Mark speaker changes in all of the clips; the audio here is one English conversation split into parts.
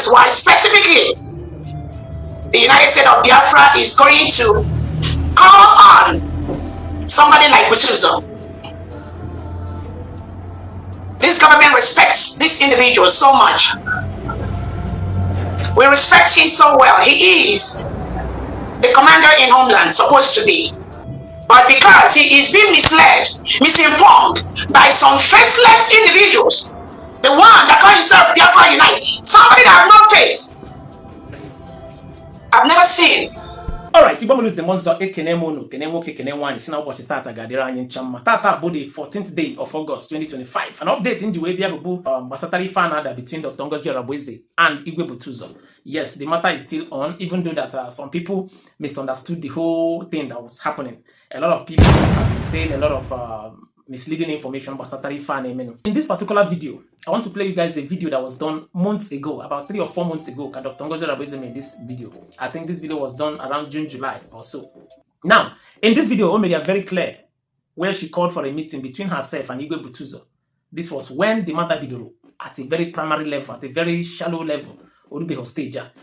Speaker 1: is why specifically the United States of Biafra is going to call on somebody like Butuzo. This government respects this individual so much. We respect him so well. He is the commander in Homeland, supposed to be. But because he is being misled, misinformed by some faceless individuals, the one that call himself Biafra Unite, somebody that have no face, I've never seen.
Speaker 2: Alright, Igbo lose the monster Ekenemono, Kenemoke, Kenewani, Sinabosi Tata Gadira in Chamma. Tata Body 14th day of August 2025. An update in the way Biabu Basatari Fanada between Dr. Ngozi Arabweze and Igwe Butuzo. Yes, the matter is still on, even though that some people misunderstood the whole thing that was happening. A lot of people have been saying a lot of misleading information about Satari Fan. In this particular video, I want to play you guys a video that was done months ago, about 3 or 4 months ago. Dr. Ngozi Arabweze made this video. I think this video was done around June, July or so. Now, in this video, Omeri are very clear where she called for a meeting between herself and Igwe Butuzo. This was when the matter bidoro at a very primary level, at a very shallow level.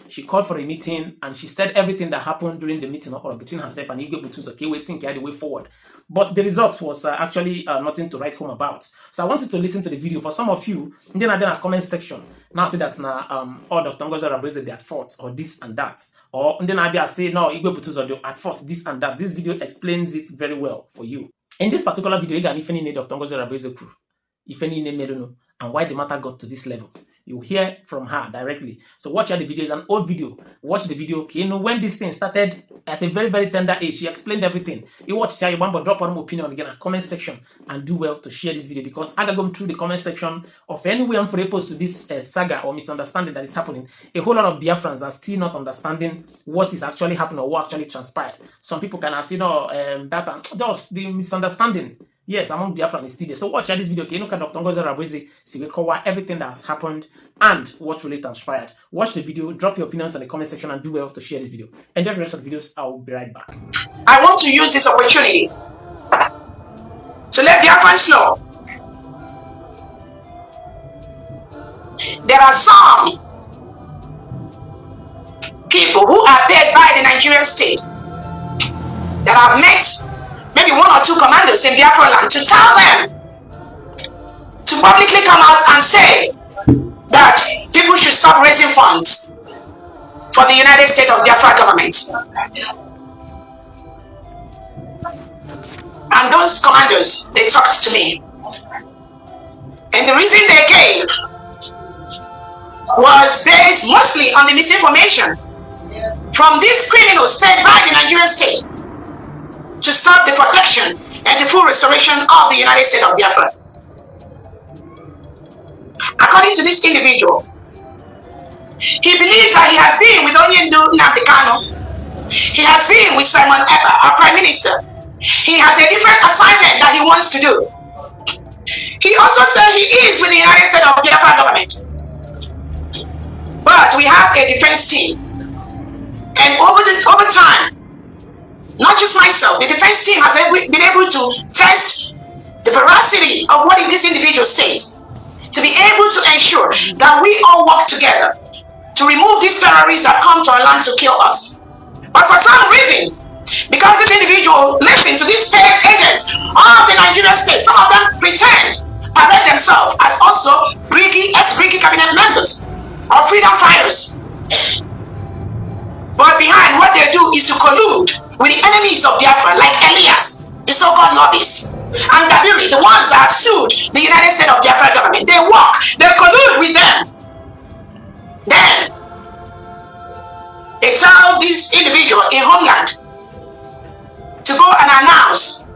Speaker 2: She called for a meeting and she said everything that happened during the meeting or between herself and Igwe Butuzo. Okay, waiting the way forward. But the result was actually nothing to write home about. So I want you to listen to the video. For some of you, then I did a comment section. Now say that's now all Dr. Ngozi Arabweze they at fault or this and that. Or then I say no, Igwe Butuzo they at fault this and that. This video explains it very well for you. In this particular video, you can if any Dr. Ngozi Arabweze crew, if any name and why the matter got to this level. You hear from her directly. So watch out the video. It's an old video. Watch the video. Okay, you know when this thing started at a very, very tender age. She explained everything. You watch here, you want to drop one opinion again in the comment section and do well to share this video because I got going through the comment section of any way I'm for opposed to this saga or misunderstanding that is happening. A whole lot of Biafrans are still not understanding what is actually happening or what actually transpired. Some people can say, no, that's the misunderstanding. Yes, among Biafran is still there. So watch out this video. Okay, look at Dr. Ngozi Arabweze, see we cover everything that has happened and what really transpired. Watch the video, drop your opinions in the comment section and do well to share this video. Enjoy the rest of the videos. I will be right back.
Speaker 1: I want to use this opportunity to let Biafrans know there are some people who are paid by the Nigerian state that have met maybe 1 or 2 commanders in Biafra land to tell them to publicly come out and say that people should stop raising funds for the United States of Biafra government. And those commanders, they talked to me. And the reason they gave was based mostly on the misinformation from these criminals paid by the Nigerian state to stop the protection and the full restoration of the United States of Biafra. According to this individual, he believes that he has been with Onyendu Nnamdi Kanu. He has been with Simon Ekpa, our Prime Minister. He has a different assignment that he wants to do. He also said he is with the United States of Biafra government. But we have a defense team. And over time, not just myself, the defense team has been able to test the veracity of what this individual says, to be able to ensure that we all work together to remove these terrorists that come to our land to kill us. But for some reason, because this individual listened to these fake agents of the Nigerian state, some of them pretend, parade themselves as also ex-Briggy cabinet members or freedom fighters. But behind what they do is to collude with the enemies of Biafra, like Elias, the so-called lobbyists, and Dabiri, the ones that have sued the United States of Biafra government. They collude with them. Then, they tell this individual in Homeland to go and announce,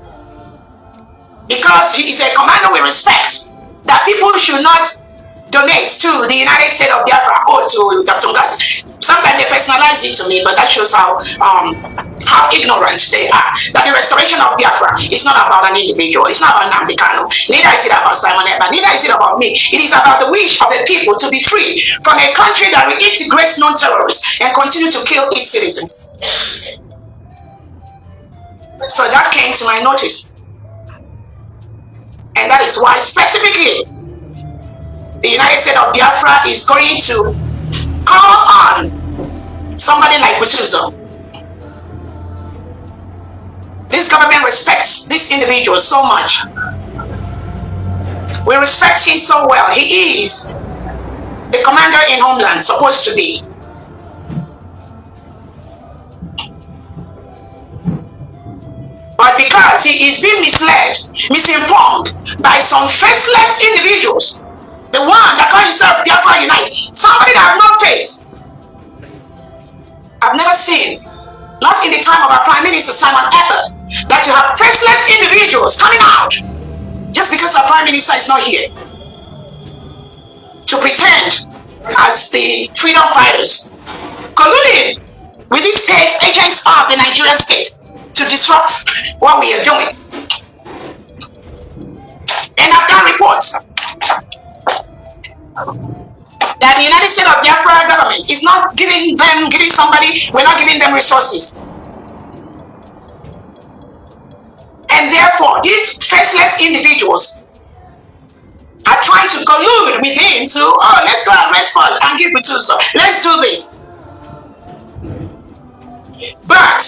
Speaker 1: because he is a commander we respect, that people should not donate to the United States of Biafra or to Dr. Ngozi. Sometimes they personalize it to me, but that shows how ignorant they are. That the restoration of Biafra is not about an individual. It's not about Nnamdi Kanu. Neither is it about Simon Ekpa. Neither is it about me. It is about the wish of the people to be free from a country that reintegrates non-terrorists and continue to kill its citizens. So that came to my notice. And that is why, specifically, the United States of Biafra is going to call somebody like Butuzo. This government respects this individual so much. We respect him so well. He is the commander in Homeland, supposed to be. But because he is being misled, misinformed by some faceless individuals, the one that call himself Biafra Unite, somebody that have no face. I've never seen, not in the time of our Prime Minister Simon Ekpa, that you have faceless individuals coming out just because our Prime Minister is not here to pretend as the freedom fighters, colluding with these state agents of the Nigerian state to disrupt what we are doing. And I've done reports that the United States of Biafra government is not giving somebody, we're not giving them resources. And therefore, these faceless individuals are trying to collude with him to, oh, let's go and raise funds and give Butuzo. Let's do this. But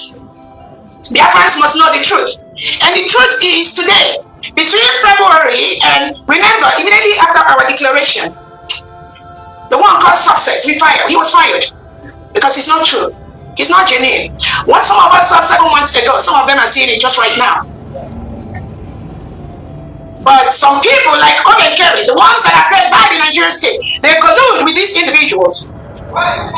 Speaker 1: Biafrans must know the truth. And the truth is today, between February and, remember, immediately after our declaration, the one called Success, he was fired. Because it's not true. It's not genuine. What some of us saw 7 months ago, some of them are seeing it just right now. But some people like Kerry, the ones that are paid by the Nigerian state, they collude with these individuals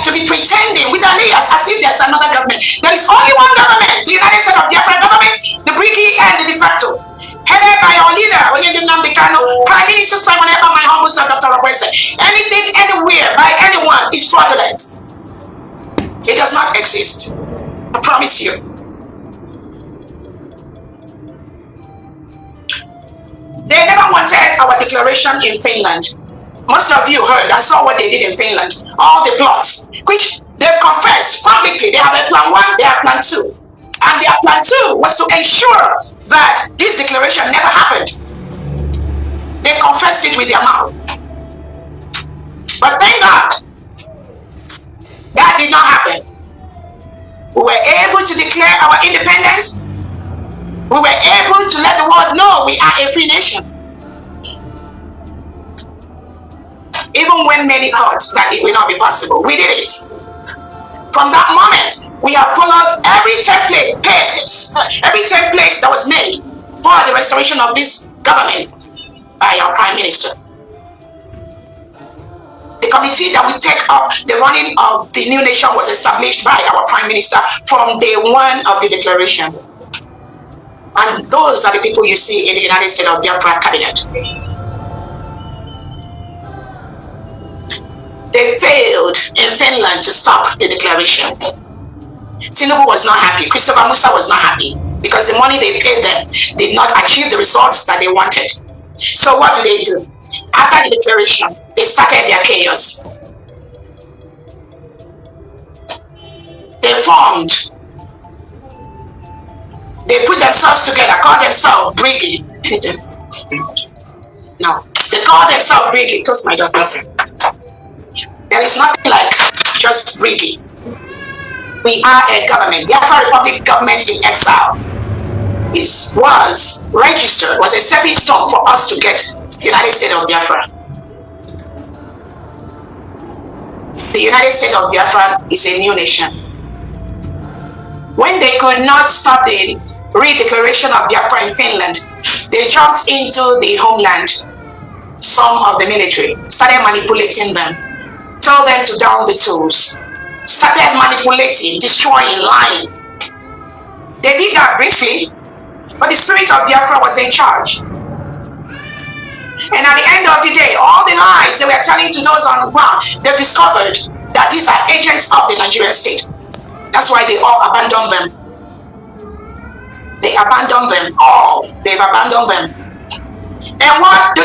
Speaker 1: to be pretending with alias as if there's another government. There is only one government, the United States of Biafra government, the Briggy and the de facto, headed by our leader, Prime Minister Simon Ekpa, my humble self, Dr. Robertson. Anything, anywhere, by anyone is fraudulent. It does not exist. I promise you. They never wanted our declaration in Finland. Most of you heard and saw what they did in Finland. All the plots, which they've confessed publicly. They have a plan 1, they have plan 2. And their plan 2 was to ensure that this declaration never happened. They confessed it with their mouth. But thank God, that did not happen. We were able to declare our independence. We were able to let the world know we are a free nation. Even when many thought that it will not be possible, we did it. From that moment, we have followed every template that was made for the restoration of this government by our Prime Minister. The committee that will take up the running of the new nation was established by our Prime Minister from day 1 of the declaration. And those are the people you see in the United States of Biafra cabinet. They failed in Finland to stop the declaration. Tinubu was not happy. Christopher Musa was not happy because the money they paid them did not achieve the results that they wanted. So what do? After the declaration, they started their chaos. They formed. They put themselves together, called themselves Briggy. No, they call themselves Briggy. Because my daughter said, there is nothing like just Briggy. We are a government. The Biafra Republic government in exile was registered, was a stepping stone for us to get United States of Biafra. The United States of Biafra is a new nation. When they could not stop the redeclaration of Biafra in Finland, they jumped into the homeland. Some of the military started manipulating them, told them to down the tools, started manipulating, destroying, lying. They did that briefly, but the spirit of Biafra was in charge. And at the end of the day, all the lies they were telling to those on the ground, they discovered that these are agents of the Nigerian state. That's why they all abandoned them. They abandoned them all. They've abandoned them. And what do?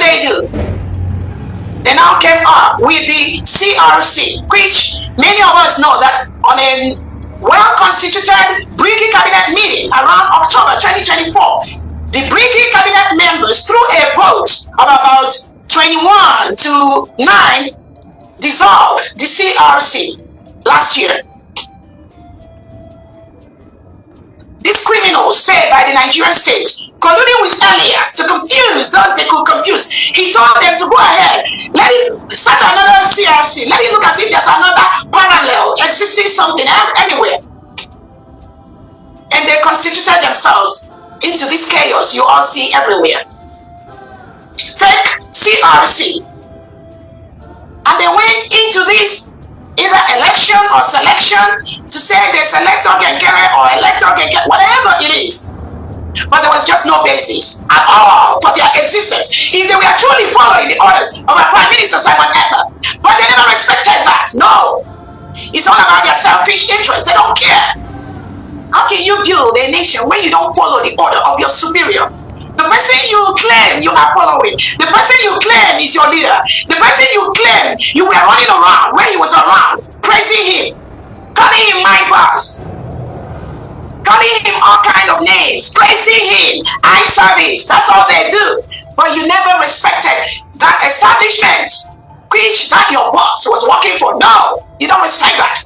Speaker 1: They now came up with the CRC, which many of us know that on a well-constituted Briggy cabinet meeting around October 2024, the Briggy cabinet members, through a vote of about 21 to 9, dissolved the CRC last year. these criminals paid by the Nigerian state, colluding with aliens to confuse those they could confuse. He told them to go ahead, let him start another CRC, let it look as if there's another parallel existing something anywhere. And they constituted themselves into this chaos you all see everywhere. Fake CRC. And they went into this either election or selection to say they select Ogenkere or elect Ogenkere, whatever it is. But there was just no basis at all for their existence. If they were truly following the orders of our Prime Minister Simon Ekpa, but they never respected that. No. It's all about their selfish interests. They don't care. How can you build a nation when you don't follow the order of your superior? The person you claim you are following, the person you claim is your leader, the person you claim you were running around when he was around, praising him, calling him my boss, calling him all kind of names, praising him, eye service, that's all they do. But you never respected that establishment which that your boss was working for. No, you don't respect that.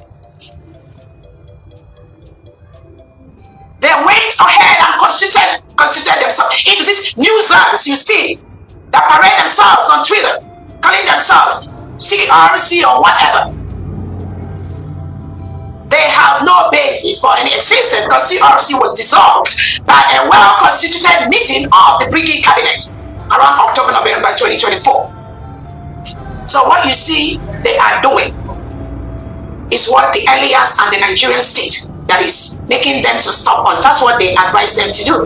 Speaker 1: They went ahead and constituted themselves into these museums you see that parade themselves on Twitter, calling themselves CRC or whatever. They have no basis for any existence because CRC was dissolved by a well-constituted meeting of the Brigade Cabinet around October-November 2024. So what you see they are doing is what the alias and the Nigerian state that is making them to stop us. That's what they advise them to do.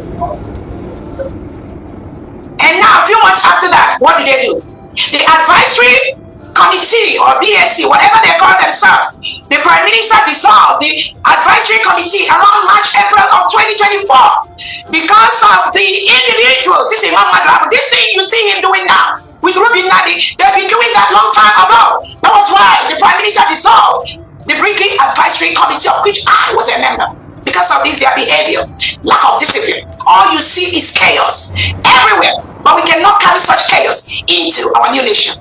Speaker 1: And now, a few months after that, what do? The advisory committee or BSC, whatever they call themselves, the Prime Minister dissolved the advisory committee around March, April of 2024 because of the individuals. This is Imam Madrabu. This thing you see him doing now with Ruby Nadi, they've been doing that long time ago. That was why the Prime Minister dissolved the Brigade Advisory Committee, of which I was a member. Because of this, their behavior, lack of discipline. All you see is chaos everywhere. But we cannot carry such chaos into our new nation.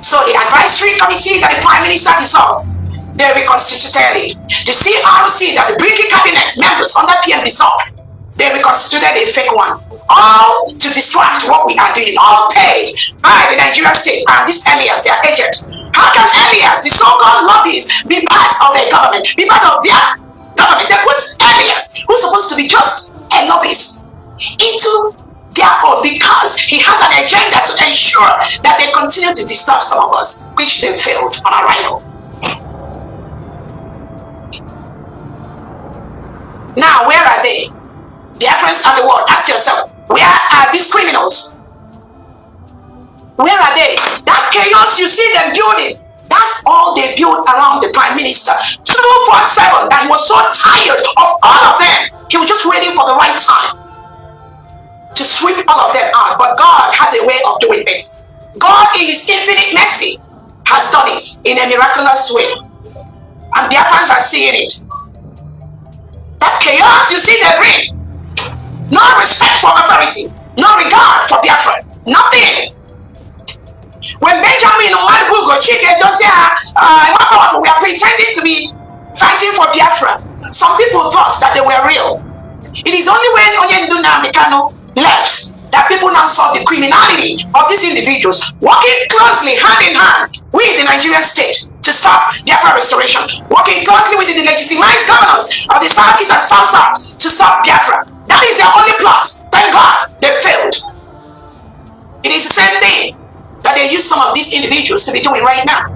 Speaker 1: So the advisory committee that the Prime Minister dissolved, they reconstituted it. The CRC that the Brigade Cabinet members under PM dissolved, they reconstituted a fake one. All to distract what we are doing, all paid by the Nigerian state and this alias, their agent. How can alias, the so-called lobbyists, be part of a government, be part of their government? They put alias, who's supposed to be just a lobbyist, into their own because he has an agenda to ensure that they continue to disturb some of us, which they failed on arrival. Now, where are they? The Africans and the world, ask yourself, where are these criminals? Where are they? That chaos you see them building, that's all they built around the Prime Minister 247, that he was so tired of all of them. He was just waiting for the right time to sweep all of them out. But God has a way of doing things. God in his infinite mercy has done it in a miraculous way. And the Africans are seeing it. That chaos you see they bring, no respect for authority, no regard for Biafra, nothing. When Benjamin Omadubugo Chike Dosia we are pretending to be fighting for Biafra, some people thought that they were real. It is only when Onyenduna Mikano left that people now saw the criminality of these individuals working closely hand in hand with the Nigerian state to stop Biafra restoration, working closely with the legitimized governors of the South East and South South to stop Biafra. That is their only plot. Thank God they failed. It is the same thing that they use some of these individuals to be doing right now.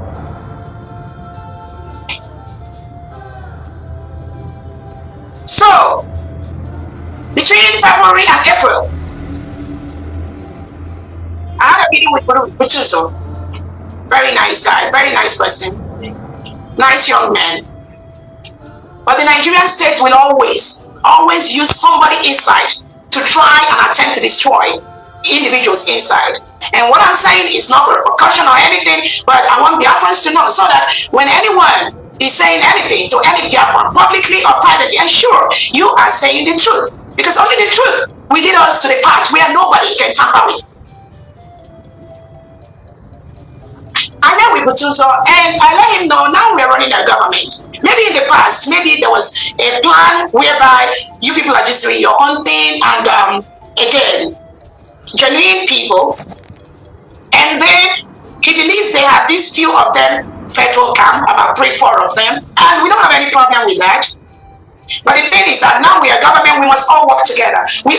Speaker 1: So, between February and April, I had a meeting with Butuzo. Very nice guy, very nice person, nice young man. But the Nigerian state will always use somebody inside to try and attempt to destroy individuals inside. And what I'm saying is not for repercussion or anything, but I want Biafrans to know so that when anyone is saying anything to any Biafran, publicly or privately, ensure you are saying the truth. Because only the truth will lead us to the path where nobody can tamper with. I met with Butuzo and I let him know now we're running a government. Maybe in the past, maybe there was a plan whereby you people are just doing your own thing and again, genuine people. And then he believes they have these few of them federal camp, about 3-4 of them, and we don't have any problem with that. But the thing is that now we are government, we must all work together. We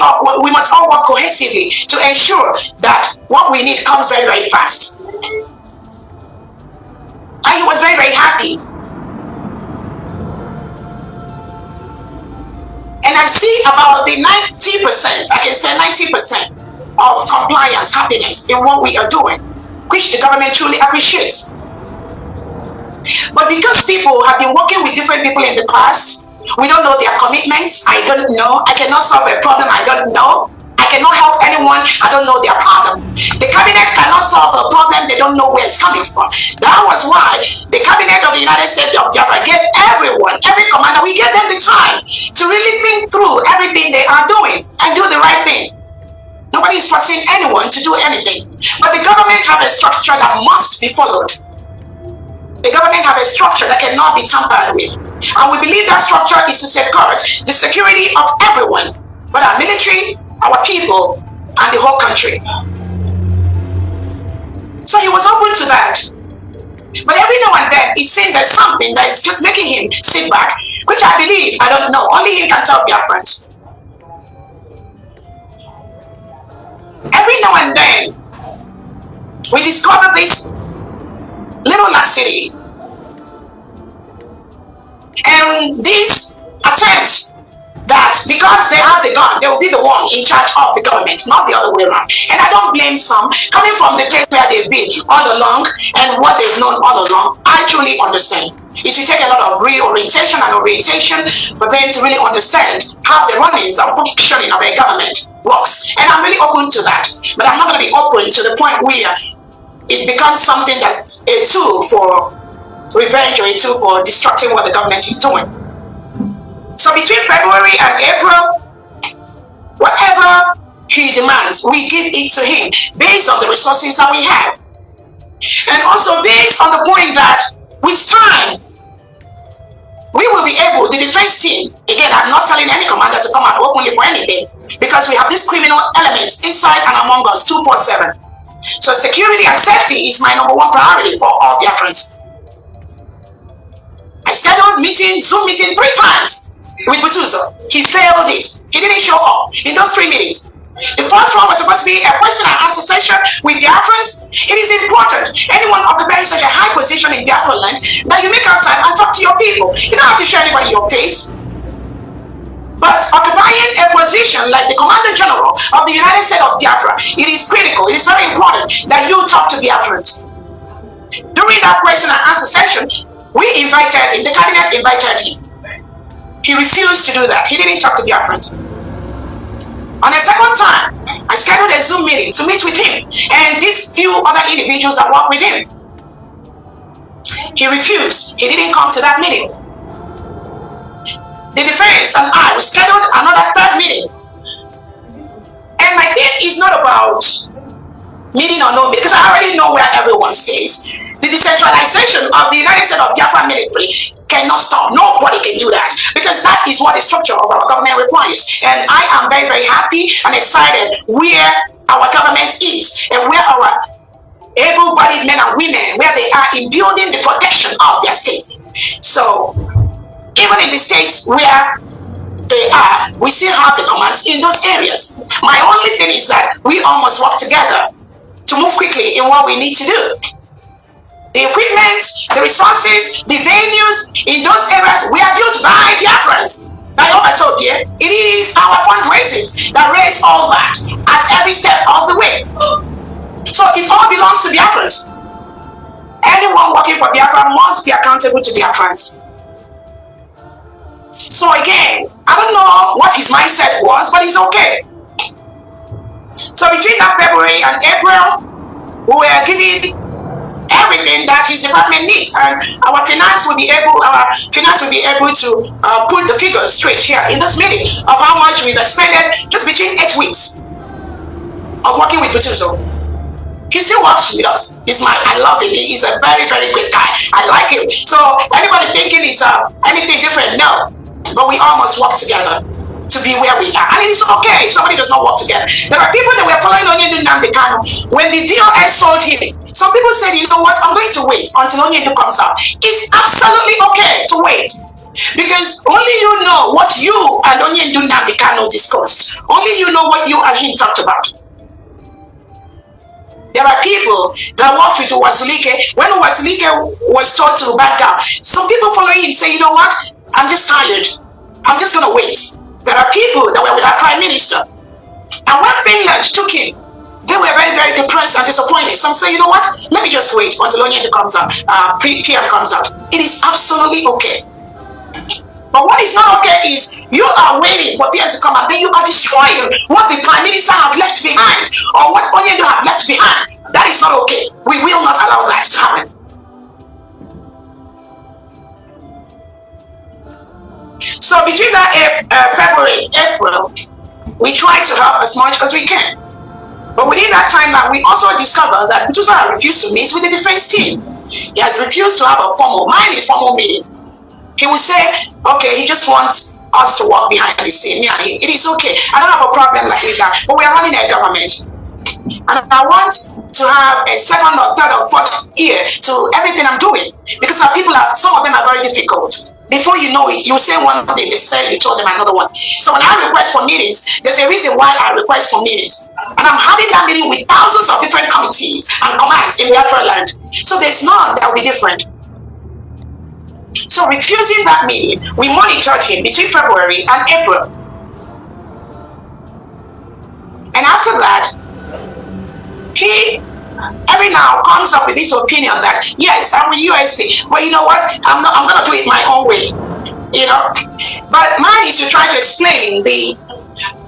Speaker 1: must all work cohesively to ensure that what we need comes very, very fast. And he was very, very happy. And I see about the 90%, I can say 90% of compliance, happiness in what we are doing, which the government truly appreciates. But because people have been working with different people in the past, we don't know their commitments. I don't know. I cannot solve a problem. I don't know. I cannot help anyone. I don't know their problem. The cabinet cannot solve a problem. They don't know where it's coming from. That was why the cabinet of the United States of Biafra gave everyone, every commander, we gave them the time to really think through everything they are doing and do the right thing. Nobody is forcing anyone to do anything. But the government have a structure that must be followed. The government have a structure that cannot be tampered with. And we believe that structure is to safeguard the security of everyone, but our military, our people, and the whole country. So he was open to that. But every now and then, it seems there's something that is just making him sit back, which I believe, I don't know, only him can tell Biafrans. Every now and then, we discover this little laxity. And this attempt that because they have the gun, they will be the one in charge of the government, not the other way around. And I don't blame some, coming from the place where they've been all along and what they've known all along. I truly understand. It will take a lot of reorientation and orientation for them to really understand how the runnings and functioning of a government works. And I'm really open to that. But I'm not going to be open to the point where it becomes something that's a tool for revenge or a tool for destructing what the government is doing. So between February and April, whatever he demands, we give it to him based on the resources that we have. And also based on the point that with time, we will be able, the defense team, again, I'm not telling any commander to come out openly for anything, because we have these criminal elements inside and among us 247. So security and safety is my #1 priority for all Biafrans. I scheduled meeting, Zoom meeting 3 times with Butuzo. He failed it. He didn't show up in those 3 meetings. The first one was supposed to be a question and answer session with Biafrans. It is important, anyone occupying such a high position in Biafra land, that you make out time and talk to your people. You don't have to show anybody your face. But occupying a position like the Commander General of the United States of Biafra, it is critical, it is very important that you talk to Biafrans. During that question and answer session, we invited him, the cabinet invited him. He refused to do that. He didn't talk to Biafrans. On a second time, I scheduled a Zoom meeting to meet with him and these few other individuals that work with him. He refused. He didn't come to that meeting. The defense and I, we scheduled another 3rd meeting. And my thing is not about meeting or no meeting, because I already know where everyone stays. The decentralization of the United States of Biafra military cannot stop. Nobody can do that, because that is what the structure of our government requires. And I am very, very happy and excited where our government is and where our able-bodied men and women, where they are in building the protection of their states. So even in the states where they are, we still have the commands in those areas. My only thing is that we all must work together to move quickly in what we need to do. The equipment, the resources, the venues in those areas we are built by Biafrans. By Obatobie, it is our fundraisers that raise all that at every step of the way. So it all belongs to Biafrans. Anyone working for Biafra must be accountable to Biafrans. So again, I don't know what his mindset was, but it's okay. So between that February and April, we were giving everything that his department needs, and our finance will be able to put the figures straight here in this meeting of how much we've expended just between 8 weeks of working with Butuzo. He still works with us. I love him. He's a very, very great guy. I like him. So anybody thinking he's anything different? No. But we all must work together to be where we are. And it's okay if somebody does not work together. There are people that were following Onyendu Nnamdi Kanu. When the DOS sold him, some people said, you know what, I'm going to wait until Onyendu comes out. It's absolutely okay to wait. Because only you know what you and Onyendu Nnamdi Kanu discussed. Only you know what you and him talked about. There are people that worked with Uwazulike. When Uwazulike was told to back down, some people following him say, you know what, I'm just tired. I'm just going to wait. There are people that were with our Prime Minister. And when Finland took him, they were very, very depressed and disappointed. Some say, you know what, let me just wait until Onyendu comes out, PM comes out. It is absolutely okay. But what is not okay is you are waiting for PM to come out, then you are destroying what the Prime Minister have left behind or what Onyendu have left behind. That is not okay. We will not allow that to happen. So between that February, April, we try to help as much as we can. But within that timeline, we also discovered that Butuzo has refused to meet with the defense team. He has refused to have a formal meeting. He will say, okay, he just wants us to walk behind the scene. Yeah, it is okay. I don't have a problem like that. But we are running a government. And I want to have a second or third or fourth ear to everything I'm doing. Because some of them are very difficult. Before you know it, you say one thing, they say you told them another one. So when I request for meetings, there's a reason why I request for meetings. And I'm having that meeting with thousands of different committees and commands in Biafra land. So there's none that will be different. So refusing that meeting, we monitored him between February and April. And after that, he every now comes up with this opinion that yes, I'm with USP, but you know what? I'm gonna do it my own way. You know? But mine is to try to explain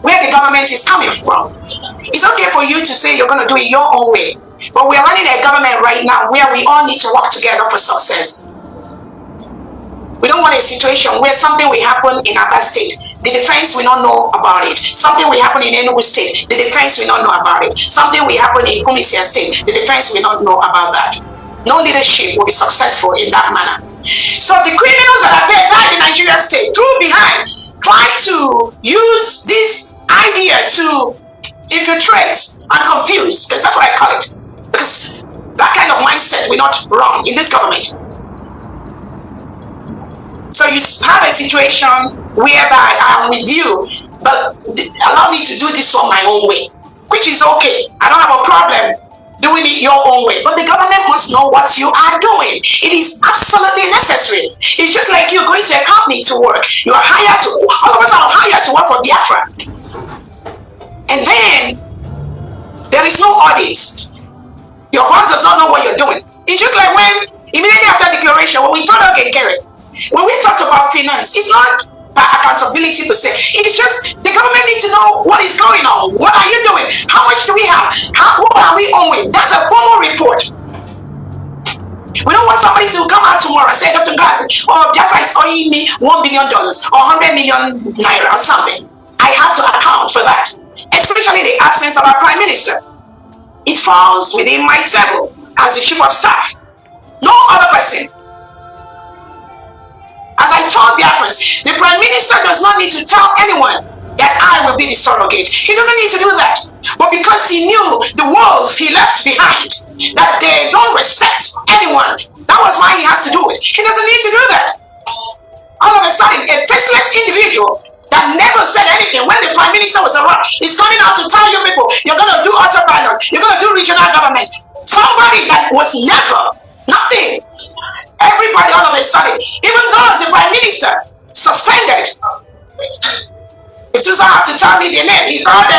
Speaker 1: where the government is coming from. It's okay for you to say you're gonna do it your own way, but we're running a government right now where we all need to work together for success. We don't want a situation where something will happen in Abba State, the defense will not know about it. Something will happen in Enugu State, the defense will not know about it. Something will happen in Kumisia State, the defense will not know about that. No leadership will be successful in that manner. So the criminals that are paid by the Nigerian state through behind try to use this idea to infiltrate and confuse, because that's what I call it. Because that kind of mindset will not run in this government. So you have a situation whereby I'm with you, but allow me to do this one my own way, which is okay. I don't have a problem doing it your own way. But the government must know what you are doing. It is absolutely necessary. It's just like you're going to a company to work. You are hired to, all of us are hired to work for Biafra. And then there is no audit. Your boss does not know what you're doing. It's just like when, immediately after declaration, when we told Gary, when we talked about finance, it's not by accountability to say. It's just the government needs to know what is going on. What are you doing? How much do we have? What are we owing? That's a formal report. We don't want somebody to come out tomorrow and say, Dr. Gazi, oh, Biafra is owing me $1 billion or 100 million naira or something. I have to account for that. Especially the absence of our Prime Minister. It falls within my table as the Chief of Staff. No other person. As I told Biafrans, the Prime Minister does not need to tell anyone that I will be the surrogate. He doesn't need to do that. But because he knew the wolves he left behind, that they don't respect anyone, that was why he has to do it. He doesn't need to do that. All of a sudden, a faceless individual that never said anything when the Prime Minister was around is coming out to tell you people, you're going to do autopilot, you're going to do regional government. Somebody that was never, nothing. Everybody all of a sudden, even though the Prime Minister suspended, Butuzo have to tell me the name. He called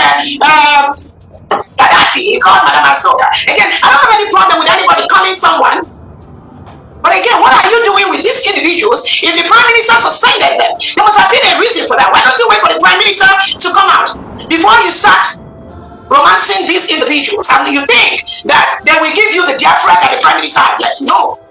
Speaker 1: Gaddafi, he called Madam Azoka. Again, I don't have any problem with anybody calling someone. But again, what are you doing with these individuals if the Prime Minister suspended them? There must have been a reason for that. Why don't you wait for the Prime Minister to come out before you start romancing these individuals? And you think that they will give you the Biafra that the Prime Minister has left? No.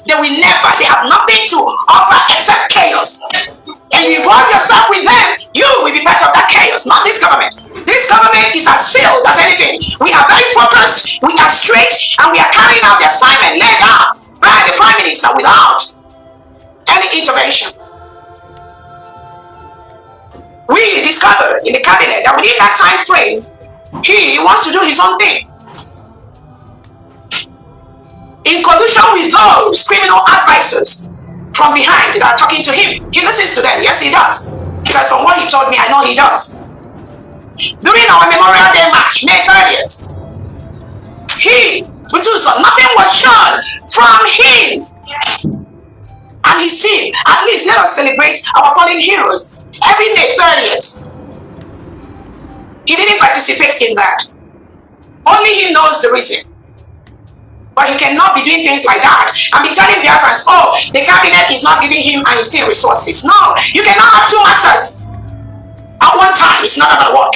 Speaker 1: They will never. They have nothing to offer except chaos. And and you involve yourself with them, you will be part of that chaos, not this government. This government is as sealed as anything. We are very focused, we are straight, and we are carrying out the assignment laid out by the Prime Minister without any intervention. We discovered in the cabinet that within that time frame, he wants to do his own thing. In collusion with those criminal advisors from behind that are talking to him. He listens to them. Yes, he does. Because from what he told me, I know he does. During our Memorial Day march, May 30th, Butuzo, nothing was shown from him and his team. At least let us celebrate our fallen heroes every May 30th. He didn't participate in that. Only he knows the reason. But he cannot be doing things like that and be telling Biafrans, oh, the cabinet is not giving him and his team resources. No, you cannot have two masters at one time. It's not going to work.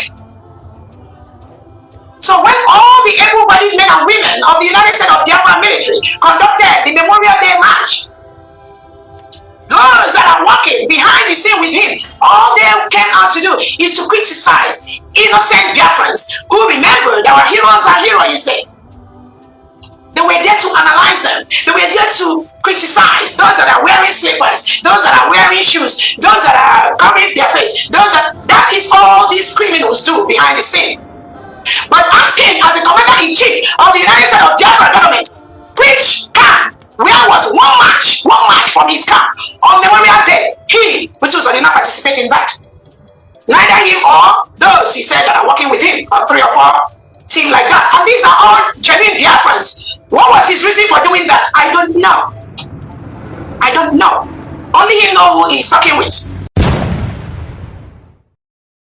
Speaker 1: So when all the able-bodied men and women of the United States of Biafra military conducted the Memorial Day march, those that are working behind the scene with him, all they came out to do is to criticize innocent Biafrans who remember that our heroes are heroes day. They were there to analyze them. They were there to criticize those that are wearing slippers, those that are wearing shoes, those that are covering their face. That is all these criminals do behind the scene. But asking as the commander-in-chief of the United States of Biafra government, which camp, where was one march from his camp on Memorial Day, he, Butuzo, did not participate in that. Neither him or those he said that are working with him, or 3 or 4 team like that. And these are all genuine Biafrans. What was his reason for doing that? I don't know. I don't know. Only he knows who he's talking with.